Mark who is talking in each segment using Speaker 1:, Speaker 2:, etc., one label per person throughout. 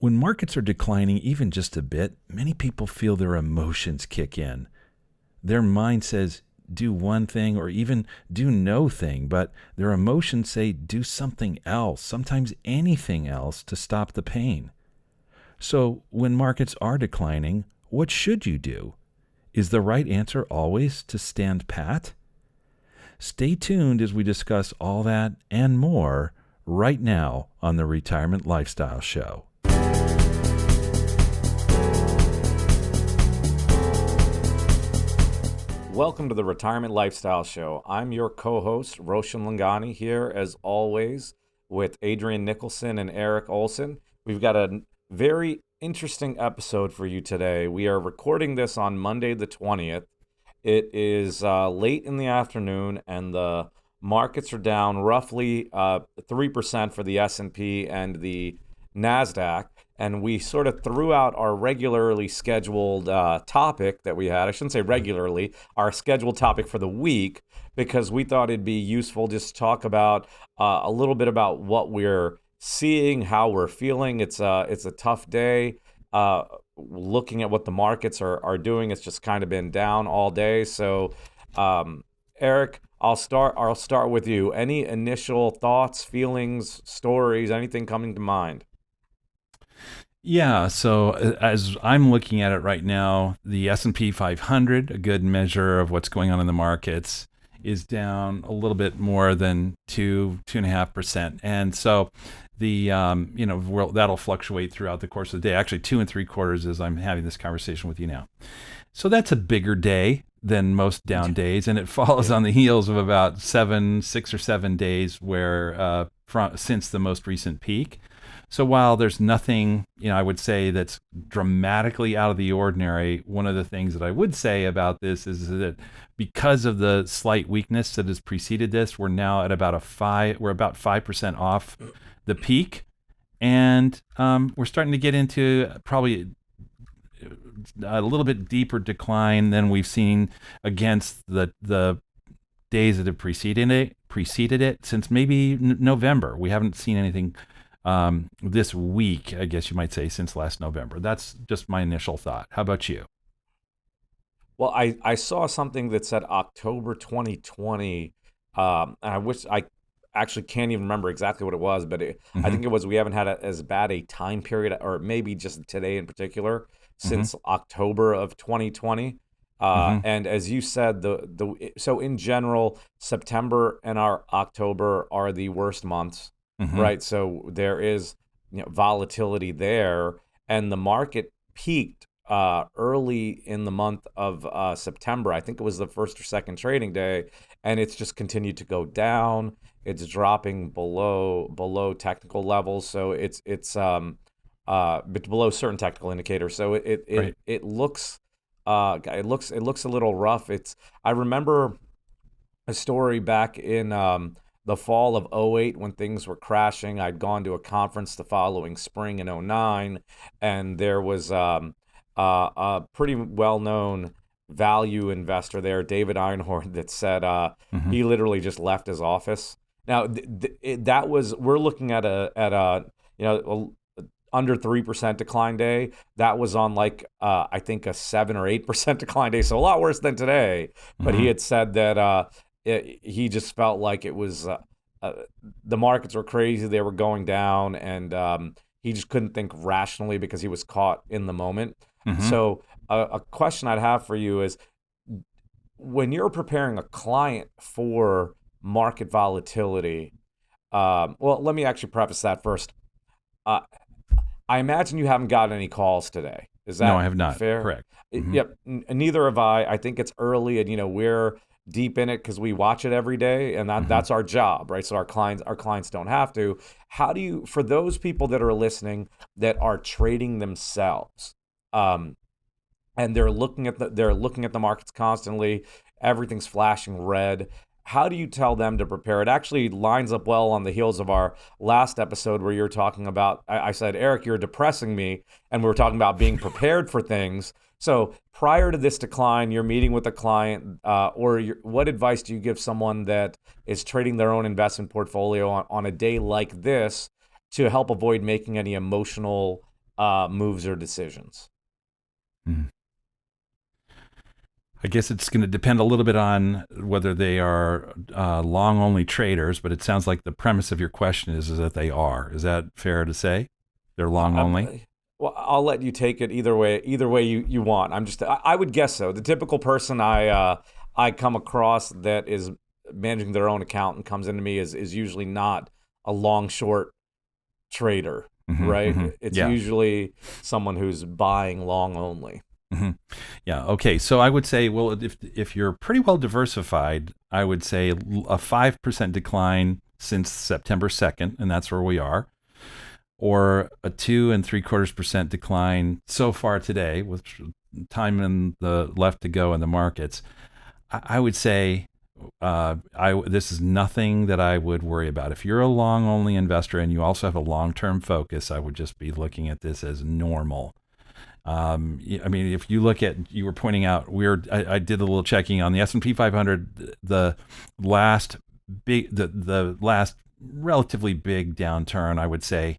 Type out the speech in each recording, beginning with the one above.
Speaker 1: When markets are declining even just a bit, many people feel their emotions kick in. Their mind says, do one thing or even do no thing, but their emotions say, do something else, sometimes anything else to stop the pain. So when markets are declining, what should you do? Is the right answer always to stand pat? Stay tuned as we discuss all that and more right now on the Retirement Lifestyle Show.
Speaker 2: Welcome to the Retirement Lifestyle Show. I'm your co-host, Roshan Loungani, here as always with Adrian Nicholson and Erik Olson. We've got a very interesting episode for you today. We are recording this on Monday the 20th. It is late in the afternoon, and the markets are down roughly 3% for the S&P and the NASDAQ. And we sort of threw out our regularly scheduled topic that we had. I shouldn't say regularly, our scheduled topic for the week, because we thought it'd be useful just to talk about a little bit about what we're seeing, how we're feeling. It's a tough day. Looking at what the markets are doing, it's just kind of been down all day. So, Erik, I'll start with you. Any initial thoughts, feelings, stories, anything coming to mind?
Speaker 1: Yeah, so as I'm looking at it right now, the S&P 500, a good measure of what's going on in the markets, is down a little bit more than 2.5%. And so that'll fluctuate throughout the course of the day. Actually, 2 3/4 as I'm having this conversation with you now. So that's a bigger day than most down days, and it follows on the heels of about 6 or 7 days where since the most recent peak. So while there's nothing, I would say that's dramatically out of the ordinary, one of the things that I would say about this is that because of the slight weakness that has preceded this, we're now at about 5% off the peak, and we're starting to get into probably a little bit deeper decline than we've seen against the days that have preceded it since maybe November. We haven't seen anything this week, I guess you might say, since last November. That's just my initial thought. How about you?
Speaker 2: Well, I saw something that said October 2020, and I wish I actually can't even remember exactly what it was, but I think it was we haven't had as bad a time period, or maybe just today in particular, since October of 2020. And as you said, so in general, September and our October are the worst months. Right. So there is volatility there, and the market peaked early in the month of September. I think it was the first or second trading day, and it's just continued to go down. It's dropping below technical levels. So it's below certain technical indicators. So it looks a little rough. I remember a story back in the fall of 2008 when things were crashing. I'd gone to a conference the following spring in 2009, and there was a pretty well-known value investor there, David Einhorn, that said he literally just left his office. Now we're looking at a under 3% decline day. That was on I think a 7 or 8% decline day, so a lot worse than today. But he had said that he just felt like it was the markets were crazy, they were going down, and he just couldn't think rationally because he was caught in the moment. So a question I'd have for you is, when you're preparing a client for market volatility, well, let me actually preface that first. I imagine you haven't gotten any calls today. Is that
Speaker 1: No, I have not.
Speaker 2: fair?
Speaker 1: Correct.
Speaker 2: Yep. Neither have I. I think it's early, and we're deep in it because we watch it every day, and that's our job, right? So our clients don't have to. How do you, for those people that are listening that are trading themselves, and they're looking at the markets constantly, everything's flashing red, how do you tell them to prepare? It actually lines up well on the heels of our last episode where you're talking about, I said, Erik, you're depressing me, and we were talking about being prepared for things. So prior to this decline, you're meeting with a client, what advice do you give someone that is trading their own investment portfolio on a day like this to help avoid making any emotional moves or decisions.
Speaker 1: Hmm. I guess it's going to depend a little bit on whether they are long-only traders, but it sounds like the premise of your question is that they are. Is that fair to say? They're long-only?
Speaker 2: Well, I'll let you take it either way you want. I would guess so. The typical person I come across that is managing their own account and comes into me is usually not a long short trader, right? It's
Speaker 1: Yeah.
Speaker 2: usually someone who's buying long only.
Speaker 1: Yeah. Okay. So I would say, well, if you're pretty well diversified, I would say a 5% decline since September 2nd, and that's where we are, or a 2.75% decline so far today, with time in the left to go in the markets. I would say this is nothing that I would worry about. If you're a long only investor and you also have a long-term focus, I would just be looking at this as normal. I mean, if you look at, you were pointing out, I did a little checking on the S&P 500, the last relatively big downturn, I would say,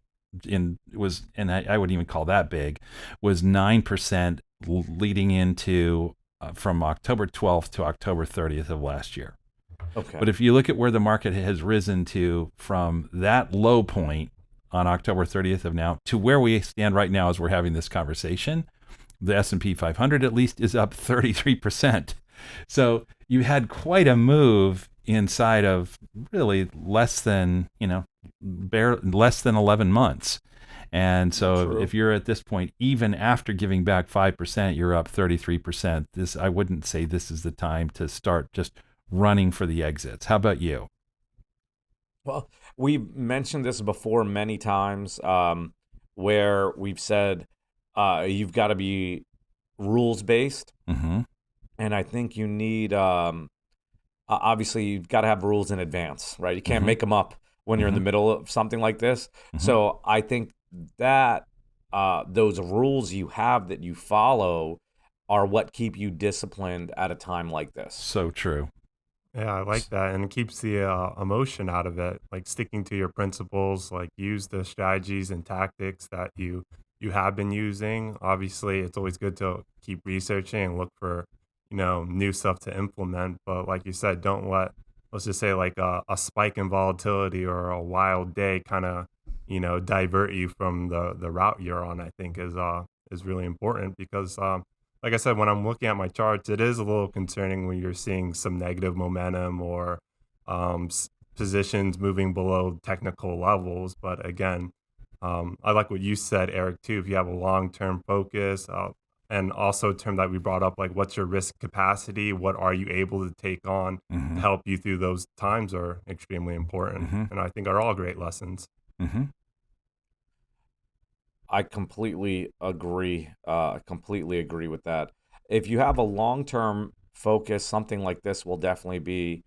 Speaker 1: and I wouldn't even call that big, was 9% leading into from October 12th to October 30th of last year.
Speaker 2: Okay.
Speaker 1: But if you look at where the market has risen to from that low point on October 30th of now to where we stand right now as we're having this conversation, the S&P 500 at least is up 33%. So you had quite a move inside of really less than 11 months. And so
Speaker 2: True.
Speaker 1: if you're at this point, even after giving back 5%, you're up 33%. I wouldn't say this is the time to start just running for the exits. How about you?
Speaker 2: Well, we've mentioned this before many times, where we've said you've got to be rules based,
Speaker 1: Mm-hmm.
Speaker 2: and I think you need obviously you've got to have rules in advance, right? You can't make them up when you're in the middle of something like this. So I think that those rules you have that you follow are what keep you disciplined at a time like this.
Speaker 1: So true.
Speaker 3: Yeah, I like that. And it keeps the emotion out of it, like sticking to your principles, like use the strategies and tactics that you have been using. Obviously, it's always good to keep researching and look for, new stuff to implement. But like you said, don't let's just say like a spike in volatility or a wild day kind of, divert you from the route you're on, I think is really important because like I said, when I'm looking at my charts, it is a little concerning when you're seeing some negative momentum or positions moving below technical levels. But again, I like what you said, Eric, too. If you have a long-term focus, and also a term that we brought up, like what's your risk capacity? What are you able to take on to help you through those times are extremely important. And I think are all great lessons.
Speaker 2: I completely agree. Completely agree with that. If you have a long-term focus, something like this will definitely be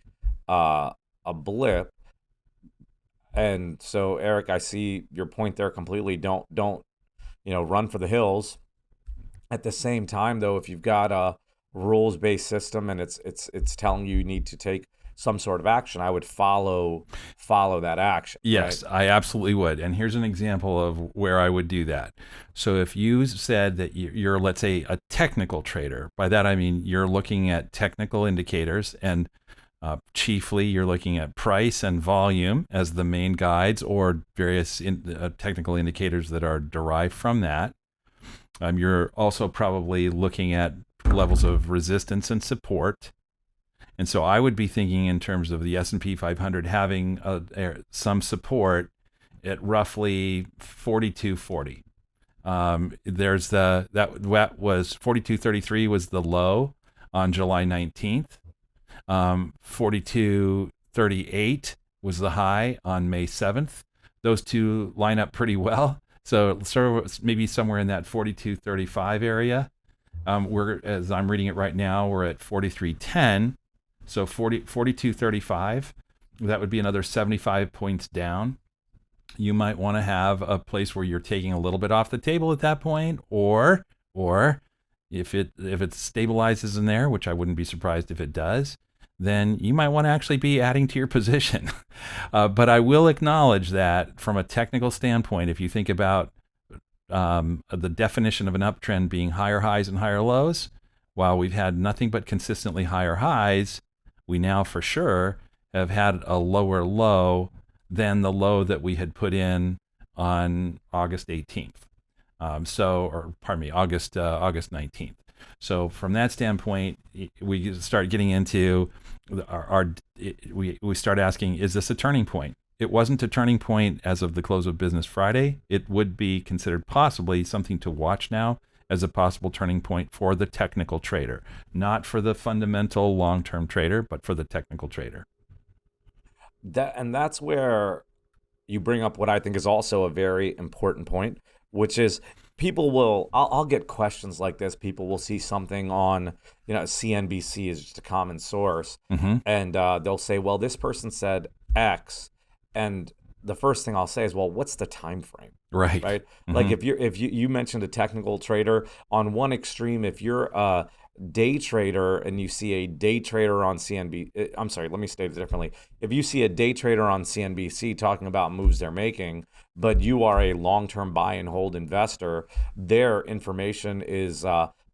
Speaker 2: a blip. And so, Eric, I see your point there completely. Don't run for the hills. At the same time, though, if you've got a rules-based system and it's telling you need to take some sort of action, I would follow that action.
Speaker 1: Yes,
Speaker 2: right?
Speaker 1: I absolutely would. And here's an example of where I would do that. So if you said that you're, let's say, a technical trader, by that I mean you're looking at technical indicators, and chiefly you're looking at price and volume as the main guides, or various technical indicators that are derived from that. You're also probably looking at levels of resistance and support. And so I would be thinking in terms of the S&P 500 having some support at roughly 4240. There's that was 4233 was the low on July 19th. 4238 was the high on May 7th. Those two line up pretty well. So sort of maybe somewhere in that 4235 area. As I'm reading it right now, we're at 4310. So 4235, that would be another 75 points down. You might want to have a place where you're taking a little bit off the table at that point, or if it stabilizes in there, which I wouldn't be surprised if it does, then you might want to actually be adding to your position. But I will acknowledge that from a technical standpoint, if you think about the definition of an uptrend being higher highs and higher lows. While we've had nothing but consistently higher highs, we now for sure have had a lower low than the low that we had put in on August 18th. August 19th. So from that standpoint, we start getting into we start asking, is this a turning point? It wasn't a turning point as of the close of business Friday. It would be considered possibly something to watch now as a possible turning point for the technical trader, not for the fundamental long-term trader, but for the technical trader.
Speaker 2: That's where you bring up what I think is also a very important point, which is I'll get questions like this. People will see something on, CNBC is just a common source, and they'll say, well, this person said X, and the first thing I'll say is, well, what's the time frame?
Speaker 1: Right.
Speaker 2: Mm-hmm. Like if you mentioned a technical trader on one extreme, if you're a day trader and you see a day trader on CNBC, I'm sorry, let me state it differently. If you see a day trader on CNBC talking about moves they're making, but you are a long-term buy and hold investor, their information is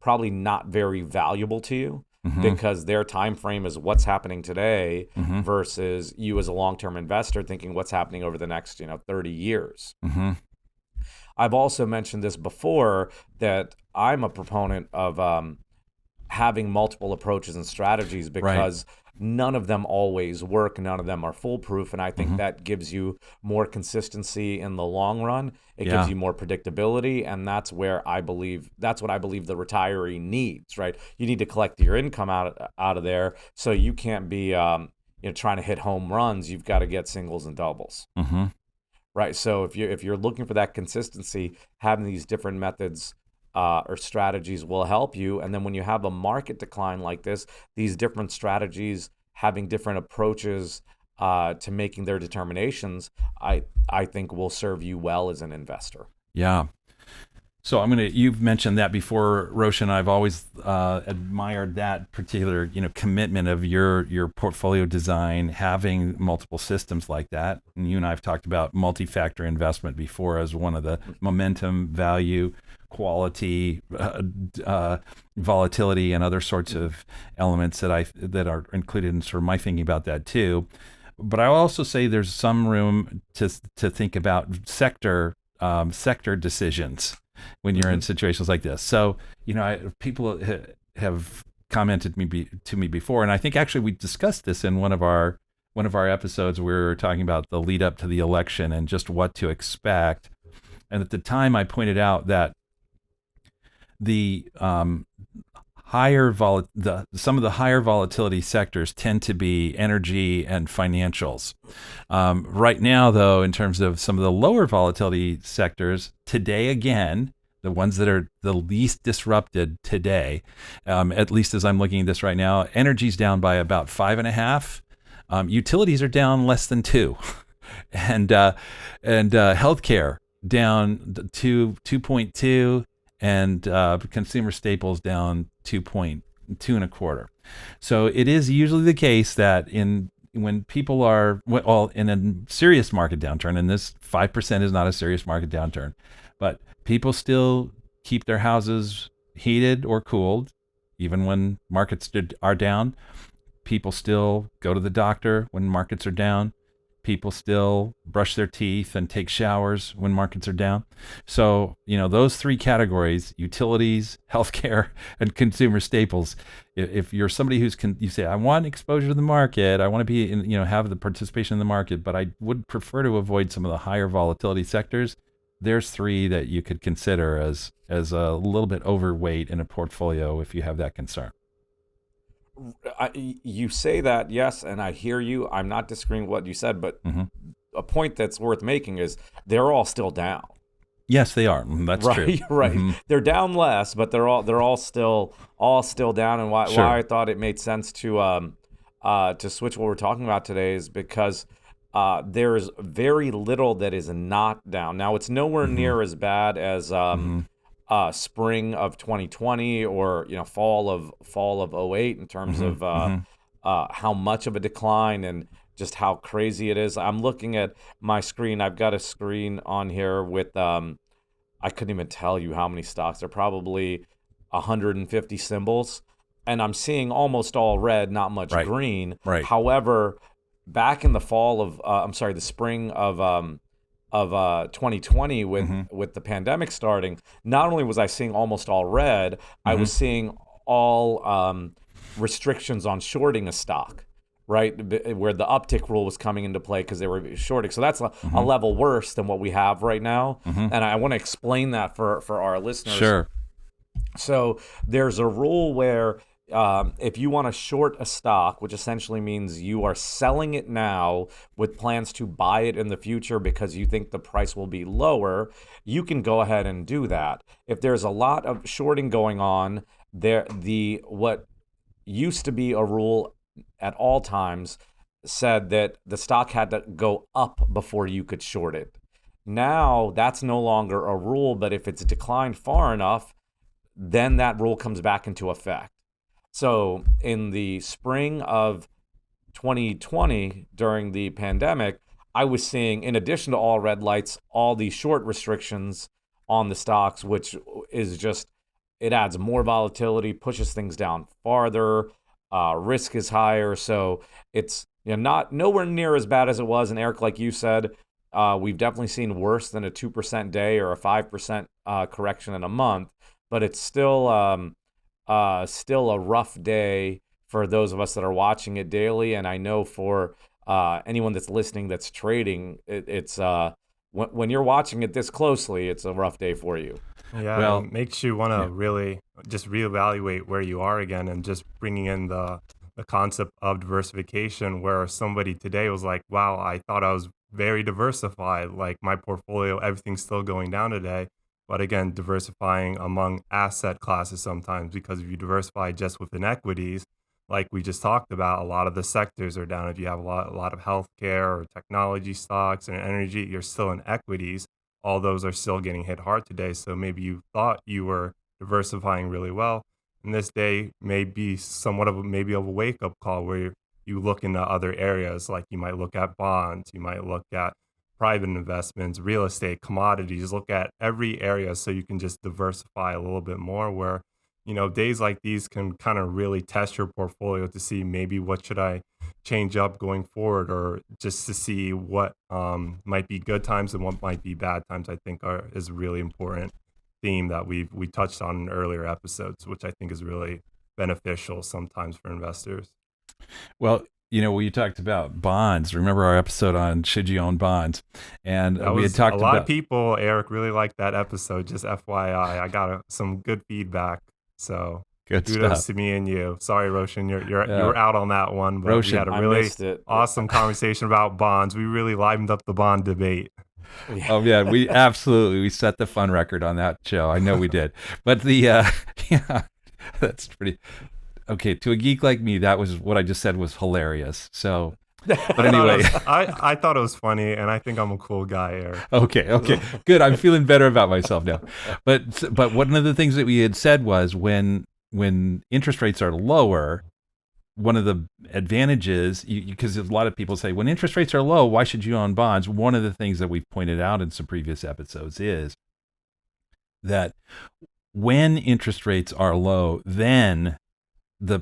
Speaker 2: probably not very valuable to you. Because their time frame is what's happening today versus you as a long-term investor thinking what's happening over the next 30 years. I've also mentioned this before that I'm a proponent of having multiple approaches and strategies because none of them always work. None of them are foolproof. And I think that gives you more consistency in the long run. It gives you more predictability. And that's what I believe the retiree needs, right? You need to collect your income out of there. So you can't be, trying to hit home runs. You've got to get singles and doubles. Right. So if you're looking for that consistency, having these different methods or strategies will help you. And then when you have a market decline like this, these different strategies having different approaches to making their determinations, I think will serve you well as an investor.
Speaker 1: Yeah. So you've mentioned that before, Roshan. I've always admired that particular, commitment of your portfolio design, having multiple systems like that. And you and I have talked about multi-factor investment before as one of the momentum, value, quality, volatility, and other sorts of elements that are included in sort of my thinking about that too. But I will also say there's some room to think about sector decisions when you're in situations like this. So, people have commented to me before, and I think actually we discussed this in one of our episodes where we were talking about the lead up to the election and just what to expect. And at the time, I pointed out that the some of the higher volatility sectors tend to be energy and financials. Right now, though, in terms of some of the lower volatility sectors, today again, the ones that are the least disrupted today, at least as I'm looking at this right now, energy's down by about 5.5. Utilities are down less than 2, and healthcare down to 2.2. And consumer staples down 2.25. So it is usually the case that when people are in a serious market downturn, and this 5% is not a serious market downturn, but people still keep their houses heated or cooled, even when markets are down. People still go to the doctor when markets are down. People still brush their teeth and take showers when markets are down. So, those three categories, utilities, healthcare, and consumer staples, if you're somebody you say, I want exposure to the market, I want to be in, have the participation in the market, but I would prefer to avoid some of the higher volatility sectors, there's three that you could consider as a little bit overweight in a portfolio if you have that concern.
Speaker 2: You say that, yes, and I hear you. I'm not disagreeing with what you said, but a point that's worth making is they're all still down.
Speaker 1: Yes, they are. That's true.
Speaker 2: Right. They're down less, but they're all still down. And why I thought it made sense to switch what we're talking about today is because there's very little that is not down. Now it's nowhere near as bad as spring of 2020 or fall of 08 in terms of how much of a decline and just how crazy it is. I'm looking at my screen. I've got a screen on here with I I couldn't even tell you how many stocks. There are probably 150 symbols, and I'm seeing almost all red, not much green.
Speaker 1: Right.
Speaker 2: However, back in the fall of, the spring of 2020 with the pandemic starting, not only was I seeing almost all red, I was seeing all restrictions on shorting a stock, right? Where the uptick rule was coming into play because they were shorting. So that's a level worse than what we have right now. And I want to explain that for our listeners.
Speaker 1: Sure.
Speaker 2: So there's a rule where if you want to short a stock, which essentially means you are selling it now with plans to buy it in the future because you think the price will be lower, you can go ahead and do that. If there's a lot of shorting going on, what used to be a rule at all times said that the stock had to go up before you could short it. Now that's no longer a rule, but if it's declined far enough, then that rule comes back into effect. So in the spring of 2020, during the pandemic, I was seeing, in addition to all red lights, all these short restrictions on the stocks, which is just, it adds more volatility, pushes things down farther, risk is higher. So it's not nowhere near as bad as it was. And Erik, like you said, we've definitely seen worse than a 2% day or a 5% correction in a month, but it's still a rough day for those of us that are watching it daily. And I know for anyone that's listening that's trading, it's when you're watching it this closely, it's a rough day for you.
Speaker 3: Yeah, well, it makes you want to really just reevaluate where you are again, and just bringing in the concept of diversification, where somebody today was like, wow, I thought I was very diversified, like my portfolio, everything's still going down today. But again, diversifying among asset classes sometimes, because if you diversify just within equities, like we just talked about, a lot of the sectors are down. If you have a lot of healthcare or technology stocks and energy, you're still in equities. All those are still getting hit hard today. So maybe you thought you were diversifying really well, and this day may be somewhat of a wake-up call where you look into other areas. Like you might look at bonds, you might look at private investments, real estate, commodities, look at every area so you can just diversify a little bit more, where, days like these can kind of really test your portfolio to see maybe what should I change up going forward, or just to see what might be good times and what might be bad times. I think is a really important theme that we touched on in earlier episodes, which I think is really beneficial sometimes for investors.
Speaker 1: Well, we talked about bonds. Remember our episode on should you own bonds? And we had talked about
Speaker 3: a lot of people, Erik, really liked that episode. Just FYI, I got some good feedback. So
Speaker 1: good
Speaker 3: kudos
Speaker 1: stuff
Speaker 3: to me and you. Sorry, Roshan, you were out on that one, but
Speaker 1: Roshan,
Speaker 3: we had a really awesome conversation about bonds. We really livened up the bond debate.
Speaker 1: Oh yeah, we set the fun record on that show. I know we did. But that's pretty okay. To a geek like me, that was what I just said was hilarious. So, but anyway,
Speaker 3: I thought it was funny, and I think I'm a cool guy, Erik.
Speaker 1: Okay, good. I'm feeling better about myself now. But one of the things that we had said was when interest rates are lower, one of the advantages, because a lot of people say when interest rates are low, why should you own bonds? One of the things that we've pointed out in some previous episodes is that when interest rates are low, then the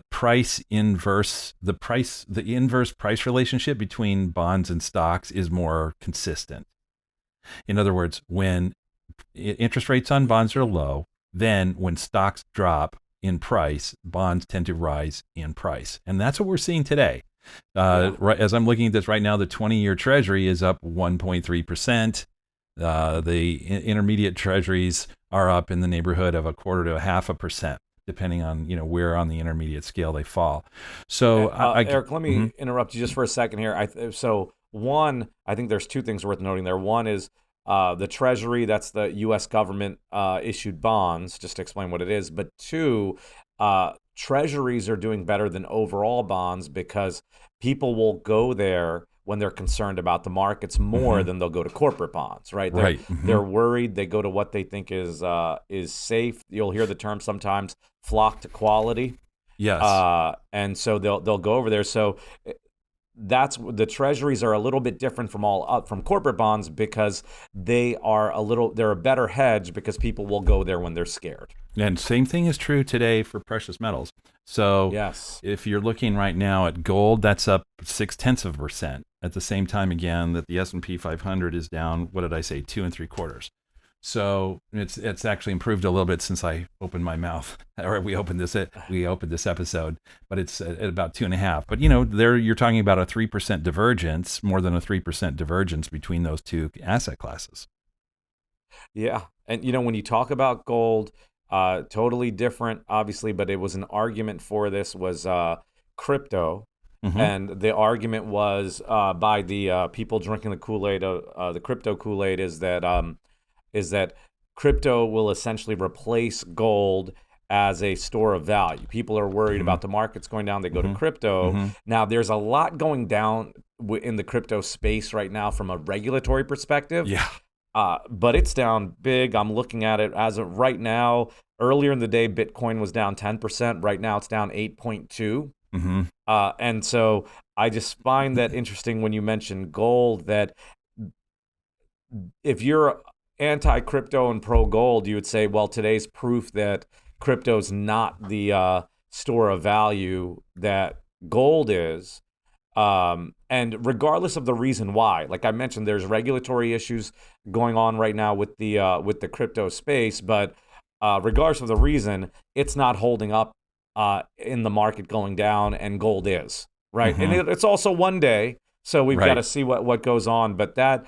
Speaker 1: inverse price relationship between bonds and stocks is more consistent. In other words, when interest rates on bonds are low, then when stocks drop in price, bonds tend to rise in price. And that's what we're seeing today. Right, as I'm looking at this right now, the 20-year Treasury is up 1.3%. The intermediate Treasuries are up in the neighborhood of 1/4 to 0.5%, depending on where on the intermediate scale they fall. So,
Speaker 2: Erik, let me interrupt you just for a second here. I think there's two things worth noting there. One is the Treasury, that's the U.S. government issued bonds, just to explain what it is. But two, Treasuries are doing better than overall bonds because people will go there when they're concerned about the markets more than they'll go to corporate bonds, right? They're worried. They go to what they think is safe. You'll hear the term sometimes, flock to quality.
Speaker 1: Yes.
Speaker 2: And so they'll go over there. So that's the treasuries are a little bit different from corporate bonds because they're a better hedge because people will go there when they're scared.
Speaker 1: And same thing is true today for precious metals. So
Speaker 2: Yes.
Speaker 1: if you're looking right now at gold, that's up 0.6%. At the same time, again, that the S&P 500 is down, what did I say, 2.75. So it's actually improved a little bit since I opened my mouth, or we opened this episode, but it's at about 2.5. But there you're talking about a 3% divergence, more than a 3% divergence between those two asset classes.
Speaker 2: Yeah, and when you talk about gold, totally different, obviously, but it was an argument for this was crypto.
Speaker 1: Mm-hmm.
Speaker 2: And the argument was by the people drinking the Kool-Aid, the crypto Kool-Aid, is that crypto will essentially replace gold as a store of value. People are worried about the markets going down, they go to crypto. Now, there's a lot going down in the crypto space right now from a regulatory perspective.
Speaker 1: Yeah.
Speaker 2: But it's down big. I'm looking at it as of right now. Earlier in the day, Bitcoin was down 10%. Right now, it's down 8.2%. And so I just find that interesting when you mention gold, that if you're anti-crypto and pro-gold, you would say, well, today's proof that crypto's not the store of value that gold is. And regardless of the reason why, like I mentioned, there's regulatory issues going on right now with the crypto space, but regardless of the reason, it's not holding up in the market going down, and gold is, right? And it's also one day, so we've got to see what goes on. But that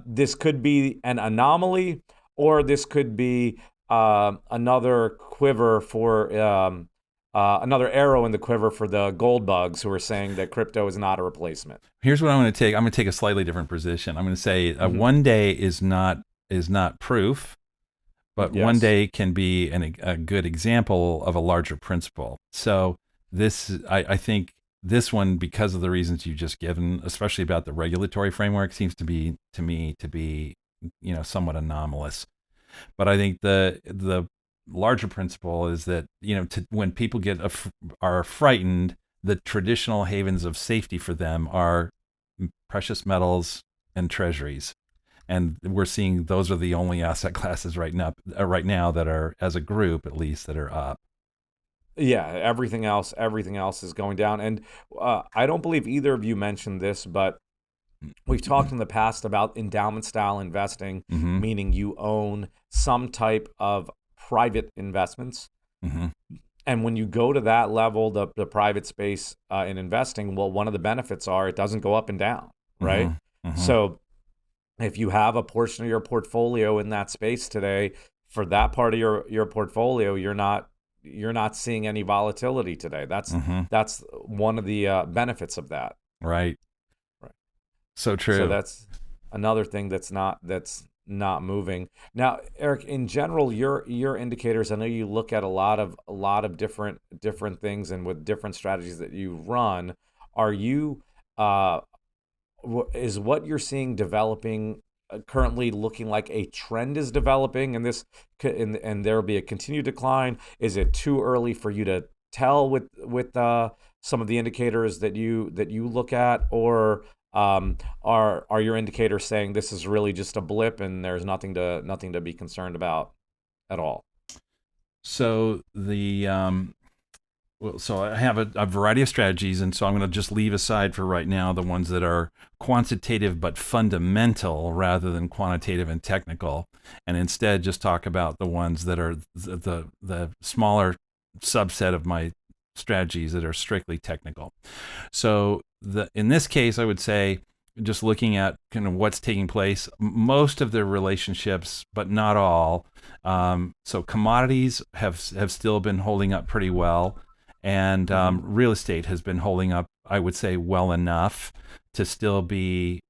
Speaker 2: this could be an anomaly, or this could be another quiver for another arrow in the quiver for the gold bugs who are saying that crypto is not a replacement.
Speaker 1: Here's what I'm going to take. I'm going to take a slightly different position. I'm going to say one day is not proof, but one day can be a good example of a larger principle. So I think this one, because of the reasons you've just given, especially about the regulatory framework, seems to me to be somewhat anomalous. But I think the larger principle is that when people are frightened, the traditional havens of safety for them are precious metals and treasuries, and we're seeing those are the only asset classes right now that are, as a group at least, that are up.
Speaker 2: Yeah, everything else is going down. And I don't believe either of you mentioned this, but we've talked in the past about endowment style investing, meaning you own some type of private investments. And when you go to that level, the private space in investing, well, one of the benefits are it doesn't go up and down, right? So if you have a portion of your portfolio in that space today, for that part of your portfolio, you're not seeing any volatility today. That's one of the benefits of that.
Speaker 1: Right. So true.
Speaker 2: So that's another thing that's not moving. Now, Erik, in general, your indicators, I know you look at a lot of different things, and with different strategies that you run, are you is what you're seeing developing currently looking like a trend is developing, and and there will be a continued decline? Is it too early for you to tell with some of the indicators that you look at, or are your indicators saying this is really just a blip and there's nothing to be concerned about at all?
Speaker 1: So so I have a variety of strategies, and so I'm going to just leave aside for right now the ones that are quantitative but fundamental rather than quantitative and technical, and instead just talk about the ones that are the smaller subset of my strategies that are strictly technical. So in this case, I would say, just looking at kind of what's taking place, most of the relationships, but not all. So commodities have still been holding up pretty well, and real estate has been holding up, I would say, well enough to still be,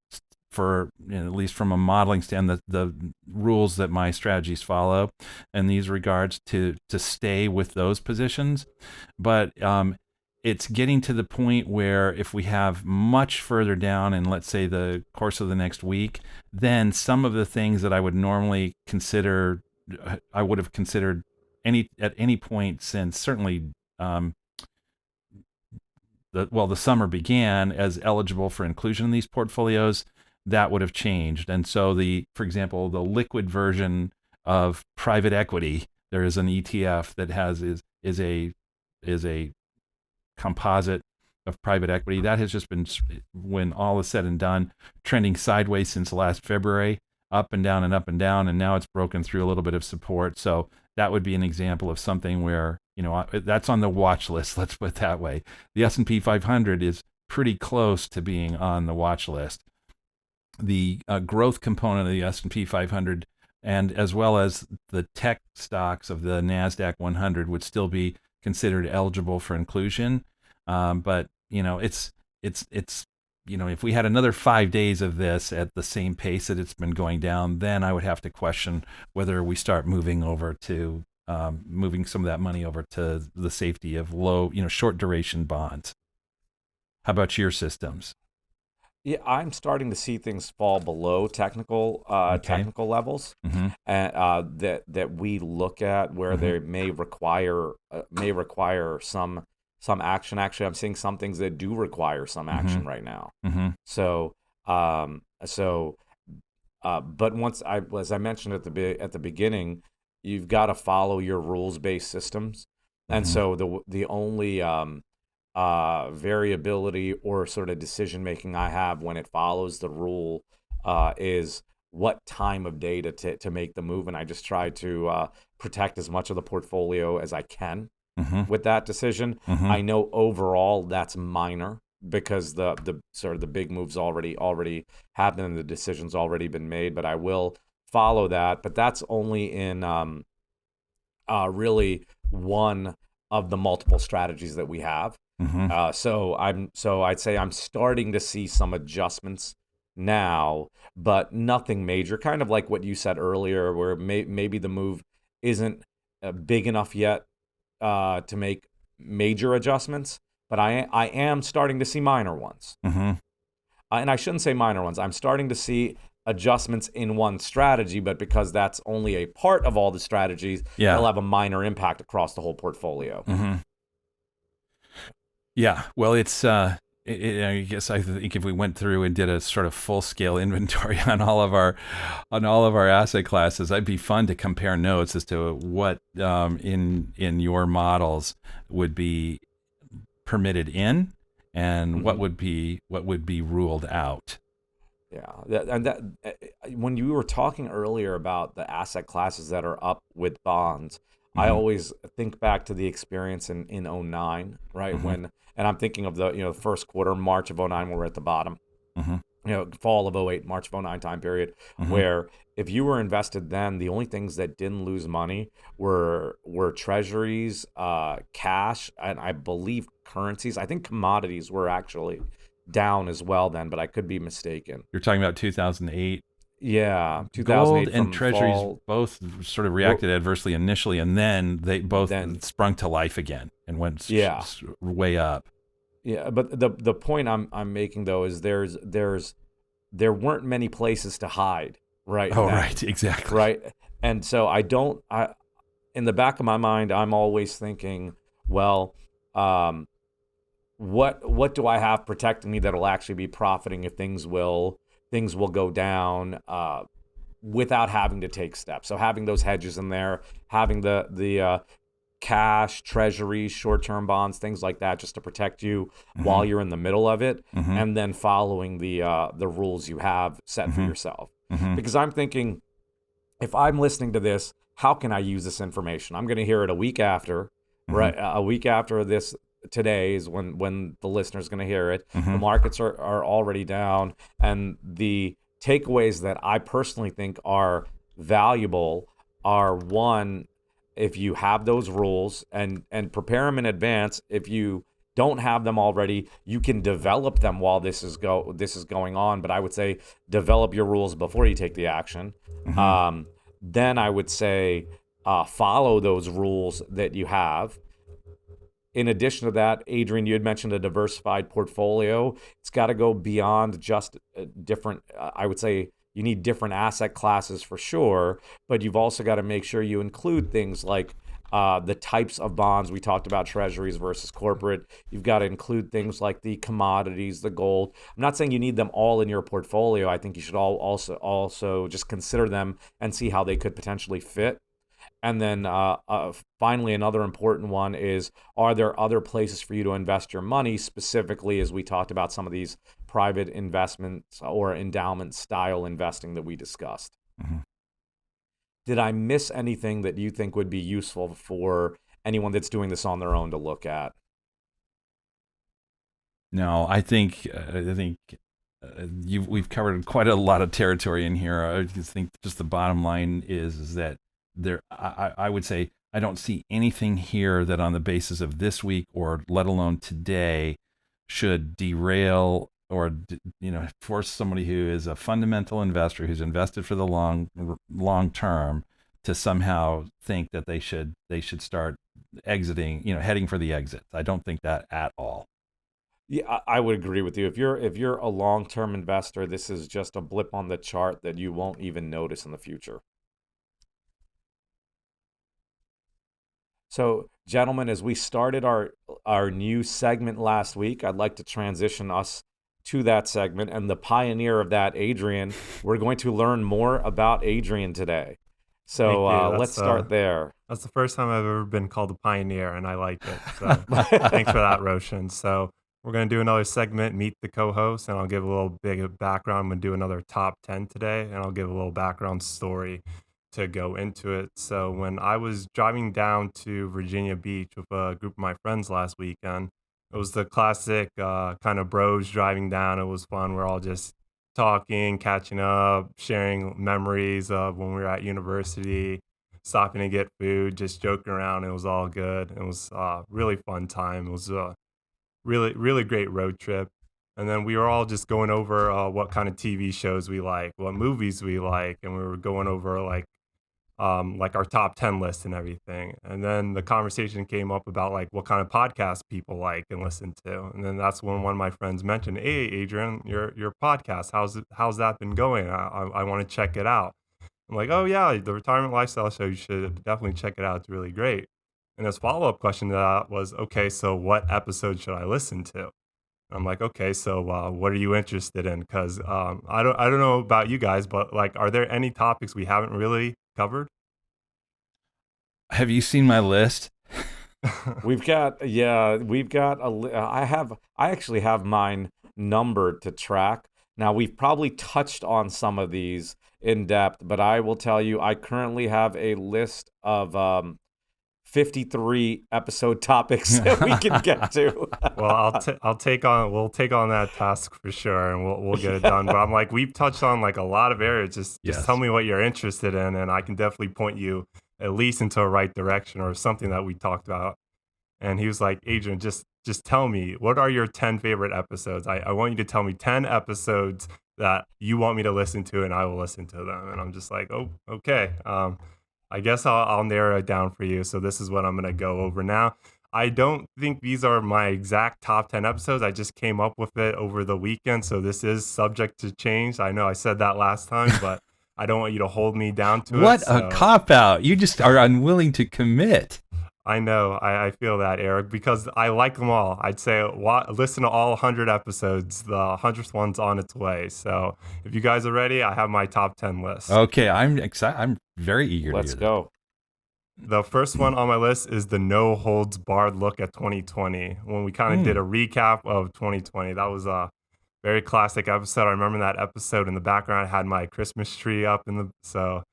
Speaker 1: for at least from a modeling stand, the rules that my strategies follow in these regards, to stay with those positions. But it's getting to the point where if we have much further down in, let's say, the course of the next week, then some of the things that I would normally consider, I would have considered at any point since certainly the summer began as eligible for inclusion in these portfolios, that would have changed. And so for example, the liquid version of private equity, there is an ETF that is a composite of private equity that has just been, when all is said and done, trending sideways since last February, up and down and up and down, and now it's broken through a little bit of support. So that would be an example of something where, that's on the watch list. Let's put it that way. The S&P 500 is pretty close to being on the watch list. The growth component of the S&P 500, and as well as the tech stocks of the NASDAQ 100, would still be considered eligible for inclusion. But it's if we had another 5 days of this at the same pace that it's been going down, then I would have to question whether we start moving over to moving some of that money over to the safety of low, short duration bonds. How about your systems?
Speaker 2: Yeah, I'm starting to see things fall below technical levels,
Speaker 1: Mm-hmm.
Speaker 2: and that we look at where
Speaker 1: Mm-hmm.
Speaker 2: they may require some action. Actually, I'm seeing some things that do require some action right now.
Speaker 1: Mm-hmm.
Speaker 2: So, but as I mentioned at the beginning, you've got to follow your rules-based systems, and
Speaker 1: Mm-hmm.
Speaker 2: so the only variability or sort of decision making I have when it follows the rule is what time of day to make the move, and I just try to protect as much of the portfolio as I can
Speaker 1: Mm-hmm.
Speaker 2: with that decision.
Speaker 1: Mm-hmm.
Speaker 2: I know overall that's minor because the sort of the big moves already happened and the decision's already been made, but I will follow that. But that's only in really one of the multiple strategies that we have.
Speaker 1: Mm-hmm.
Speaker 2: So I'd say I'm starting to see some adjustments now, but nothing major. Kind of like what you said earlier, where maybe the move isn't big enough yet to make major adjustments, but I am starting to see minor ones.
Speaker 1: Mm-hmm.
Speaker 2: And I shouldn't say minor ones. I'm starting to see adjustments in one strategy, but because that's only a part of all the strategies,
Speaker 1: Yeah.
Speaker 2: it'll have a minor impact across the whole portfolio.
Speaker 1: Mm-hmm. Yeah, well, it's. I guess I think if we went through and did a sort of full-scale inventory on all of our asset classes, it'd be fun to compare notes as to what in your models would be permitted in, and
Speaker 2: Mm-hmm.
Speaker 1: what would be ruled out.
Speaker 2: Yeah, when you were talking earlier about the asset classes that are up with bonds, I
Speaker 1: Mhm.
Speaker 2: always think back to the experience in 09, right?
Speaker 1: Mhm.
Speaker 2: And I'm thinking of the first quarter, March of 09, when we're at the bottom,
Speaker 1: Mm-hmm.
Speaker 2: fall of 08, March of 09 time period,
Speaker 1: Mhm.
Speaker 2: where if you were invested then, the only things that didn't lose money were treasuries, cash, and I believe currencies. I think commodities were actually down as well then, but I could be mistaken.
Speaker 1: You're talking about 2008.
Speaker 2: Yeah,
Speaker 1: Gold
Speaker 2: 2008
Speaker 1: and
Speaker 2: from
Speaker 1: treasuries
Speaker 2: fall.
Speaker 1: both sort of reacted adversely initially, and then they both
Speaker 2: Then
Speaker 1: sprung to life again and went
Speaker 2: yeah,
Speaker 1: way up.
Speaker 2: yeah. But the point I'm making though is there weren't many places to hide right
Speaker 1: Oh,
Speaker 2: then,
Speaker 1: right, exactly.
Speaker 2: right? And so in the back of my mind, I'm always thinking, well, what do I have protecting me that'll actually be profiting if things will go down without having to take steps. So having those hedges in there, having the cash, treasuries, short-term bonds, things like that, just to protect you while you're in the middle of it,
Speaker 1: Mm-hmm.
Speaker 2: and then following the rules you have set for
Speaker 1: Mhm.
Speaker 2: yourself.
Speaker 1: Mm-hmm.
Speaker 2: Because I'm thinking, if I'm listening to this, how can I use this information? I'm going to hear it a week after, right? A week after this. Today is when the listener's going to hear it. The
Speaker 1: Mm-hmm.
Speaker 2: markets are already down, and the takeaways that I personally think are valuable are, one, if you have those rules and prepare them in advance. If you don't have them already, you can develop them while this is going on. But I would say develop your rules before you take the action.
Speaker 1: Mm-hmm.
Speaker 2: Then I would say follow those rules that you have. In addition to that, Adrian, you had mentioned a diversified portfolio. It's got to go beyond just different. I would say you need different asset classes for sure, but you've also got to make sure you include things like the types of bonds. We talked about treasuries versus corporate. You've got to include things like the commodities, the gold. I'm not saying you need them all in your portfolio. I think you should also just consider them and see how they could potentially fit. And then finally, another important one is, are there other places for you to invest your money, specifically as we talked about some of these private investments or endowment style investing that we discussed?
Speaker 1: Mm-hmm.
Speaker 2: Did I miss anything that you think would be useful for anyone that's doing this on their own to look at?
Speaker 1: No, I think we've covered quite a lot of territory in here. I just think just the bottom line is that I would say I don't see anything here that on the basis of this week or let alone today should derail or force somebody who is a fundamental investor who's invested for the long term to somehow think that they should start exiting, heading for the exits. I don't think that at all.
Speaker 2: Yeah, I would agree with you. If you're a long-term investor, this is just a blip on the chart that you won't even notice in the future. So, gentlemen, as we started our new segment last week, I'd like to transition us to that segment. And the pioneer of that, Adrian, we're going to learn more about Adrian today. So let's start there.
Speaker 3: That's the first time I've ever been called a pioneer, and I like it. So thanks for that, Roshan. So we're going to do another segment, Meet the Co-Host, and I'll give a little bit of background. I'm going to do another top 10 today, and I'll give a little background story to go into it. So when I was driving down to Virginia Beach with a group of my friends last weekend, it was the classic kind of bros driving down. It was fun. We're all just talking, catching up, sharing memories of when we were at university, stopping to get food, just joking around. It was all good. It was a really fun time. It was a really, really great road trip. And then we were all just going over what kind of TV shows we like, what movies we like, and we were going over like our top 10 list and everything. And then the conversation came up about like what kind of podcasts people like and listen to. And then that's when one of my friends mentioned, "Hey, Adrian, your podcast, how's that been going? I want to check it out." I'm like, "Oh yeah, the Retirement Lifestyle Show, you should definitely check it out. It's really great." And his follow-up question to that was, "Okay, so what episode should I listen to?" I'm like, "Okay, so what are you interested in? Because I don't know about you guys, but like, are there any topics we haven't really covered?"
Speaker 1: Have you seen my list?
Speaker 2: I actually have mine numbered to track. Now, we've probably touched on some of these in depth, but I will tell you, I currently have a list of 53 episode topics that we can get to.
Speaker 3: Well, we'll take on that task for sure, and we'll get it done. But I'm like, we've touched on like a lot of areas. Just tell me what you're interested in, and I can definitely point you at least into a right direction or something that we talked about. And he was like, "Adrian, just tell me, what are your 10 favorite episodes? I want you to tell me 10 episodes that you want me to listen to, and I will listen to them." And I'm just like, "Oh, okay. I guess I'll narrow it down for you." So this is what I'm going to go over now. I don't think these are my exact top 10 episodes. I just came up with it over the weekend. So this is subject to change. I know I said that last time, but I don't want you to hold me down to it.
Speaker 1: What a cop-out. You just are unwilling to commit.
Speaker 3: I know. I feel that, Eric, because I like them all. I'd say listen to all 100 episodes. The 100th one's on its way. So if you guys are ready, I have my top 10 list.
Speaker 1: Okay, I'm excited. I'm very eager
Speaker 2: Let's
Speaker 1: to
Speaker 2: go.
Speaker 3: The first one on my list is the no holds barred look at 2020. When we kind of did a recap of 2020, that was a very classic episode. I remember that episode in the background. I had my Christmas tree up so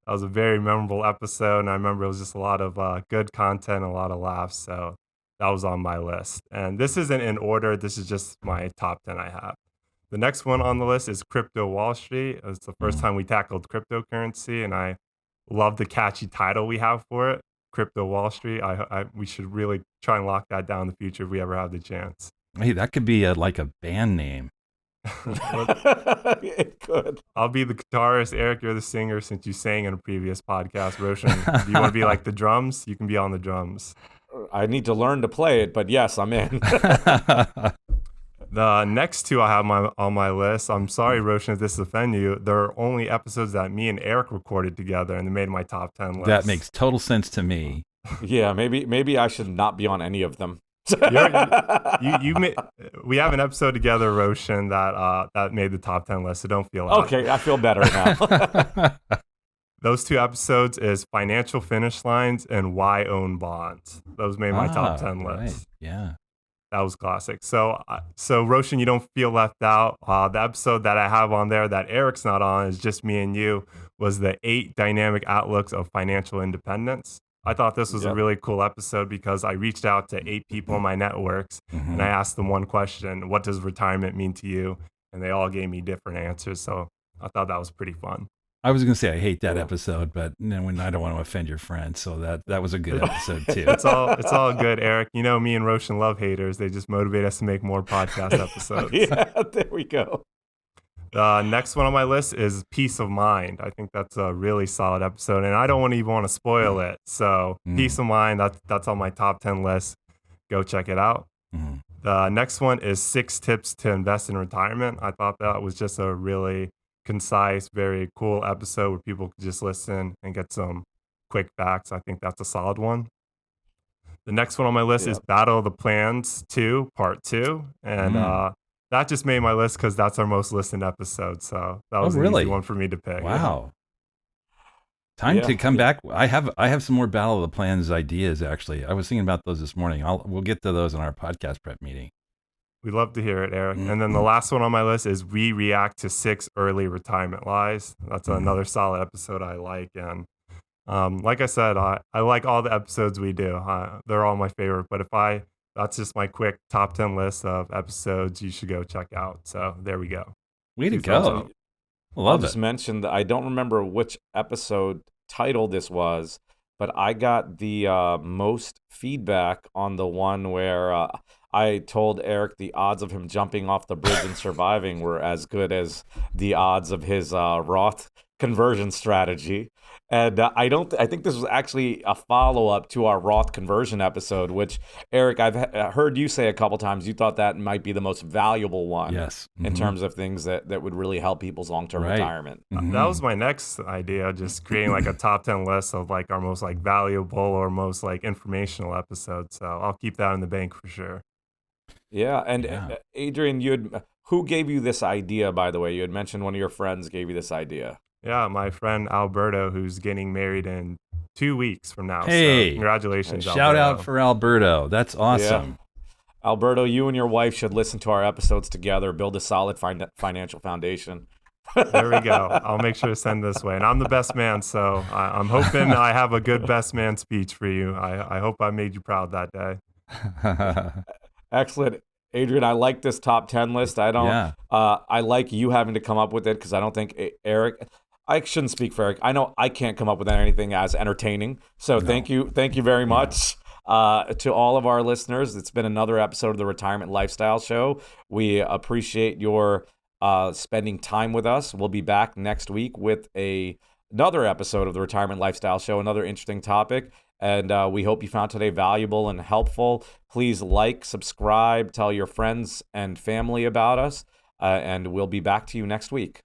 Speaker 3: that was a very memorable episode. And I remember it was just a lot of good content, a lot of laughs. So that was on my list. And this isn't in order. This is just my top 10 I have. The next one on the list is Crypto Wall Street. It's the first time we tackled cryptocurrency, and I love the catchy title we have for it, Crypto Wall Street. We should really try and lock that down in the future if we ever have the chance.
Speaker 1: Hey, that could be like a band name.
Speaker 2: It could.
Speaker 3: I'll be the guitarist. Eric, you're the singer since you sang in a previous podcast. Roshan, do you want to be like the drums? You can be on the drums.
Speaker 2: I need to learn to play it, but yes, I'm in.
Speaker 3: The next two I have on my list, I'm sorry, Roshan, if this offends you, they're only episodes that me and Eric recorded together, and they made my top 10 list.
Speaker 1: That makes total sense to me.
Speaker 2: Yeah, maybe I should not be on any of them.
Speaker 3: We have an episode together, Roshan, that made the top 10 list, so don't feel out.
Speaker 2: Okay, I feel better now.
Speaker 3: Those 2 episodes is Financial Finish Lines and Why Own Bonds. Those made my top 10 list.
Speaker 1: Right. Yeah.
Speaker 3: That was classic. So Roshan, you don't feel left out. The episode that I have on there that Erik's not on is just me and you, was the 8 dynamic outlooks of financial independence. I thought this was a really cool episode because I reached out to 8 people in my networks and I asked them one question: what does retirement mean to you? And they all gave me different answers. So I thought that was pretty fun.
Speaker 1: I was going to say I hate that episode, but when I don't want to offend your friends, so that was a good episode too.
Speaker 3: It's all good, Erik. You know, me and Roshan love haters. They just motivate us to make more podcast episodes.
Speaker 2: Yeah, there we go.
Speaker 3: Next one on my list is Peace of Mind. I think that's a really solid episode, and I don't even want to spoil it. So Peace of Mind, that's on my top 10 list. Go check it out. The next one is 6 tips to invest in retirement. I thought that was just a really concise, very cool episode where people could just listen and get some quick facts. I think that's a solid one. The next one on my list is Battle of the Plans 2, Part 2. And that just made my list because that's our most listened episode. So that was an easy one for me to pick.
Speaker 1: Wow. Time to come back. I have some more Battle of the Plans ideas, actually. I was thinking about those this morning. We'll get to those in our podcast prep meeting.
Speaker 3: We'd love to hear it, Erik. And then the last one on my list is We React to 6 Early Retirement Lies. That's another solid episode I like. And like I said, I like all the episodes we do. They're all my favorite. But that's just my quick top 10 list of episodes you should go check out. So there we go.
Speaker 1: Way to go.
Speaker 2: I'll just mention that I don't remember which episode title this was, but I got the most feedback on the one where I told Erik the odds of him jumping off the bridge and surviving were as good as the odds of his Roth conversion strategy. And I think this was actually a follow-up to our Roth conversion episode, which, Erik, I've heard you say a couple times you thought that might be the most valuable one.
Speaker 1: Yes.
Speaker 2: In terms of things that would really help people's long-term retirement.
Speaker 3: That was my next idea, just creating like a top 10 list of like our most like valuable or most like informational episodes. So I'll keep that in the bank for sure.
Speaker 2: Yeah. And Adrian, who gave you this idea, by the way? You had mentioned one of your friends gave you this idea.
Speaker 3: Yeah, my friend Alberto, who's getting married in 2 weeks from now.
Speaker 1: Hey,
Speaker 3: so congratulations,
Speaker 1: shout
Speaker 3: Alberto.
Speaker 1: out for Alberto. That's awesome.
Speaker 2: Yeah. Alberto, you and your wife should listen to our episodes together, build a solid financial foundation.
Speaker 3: There we go. I'll make sure to send this way. And I'm the best man, so I'm hoping I have a good best man speech for you. I hope I made you proud that day.
Speaker 2: Excellent. Adrian, I like this top 10 list. I like you having to come up with it because I don't think Erik... I shouldn't speak for Erik. I know I can't come up with anything as entertaining. So thank you very much to all of our listeners. It's been another episode of the Retirement Lifestyle Show. We appreciate your spending time with us. We'll be back next week with another episode of the Retirement Lifestyle Show, another interesting topic. And we hope you found today valuable and helpful. Please like, subscribe, tell your friends and family about us, and we'll be back to you next week.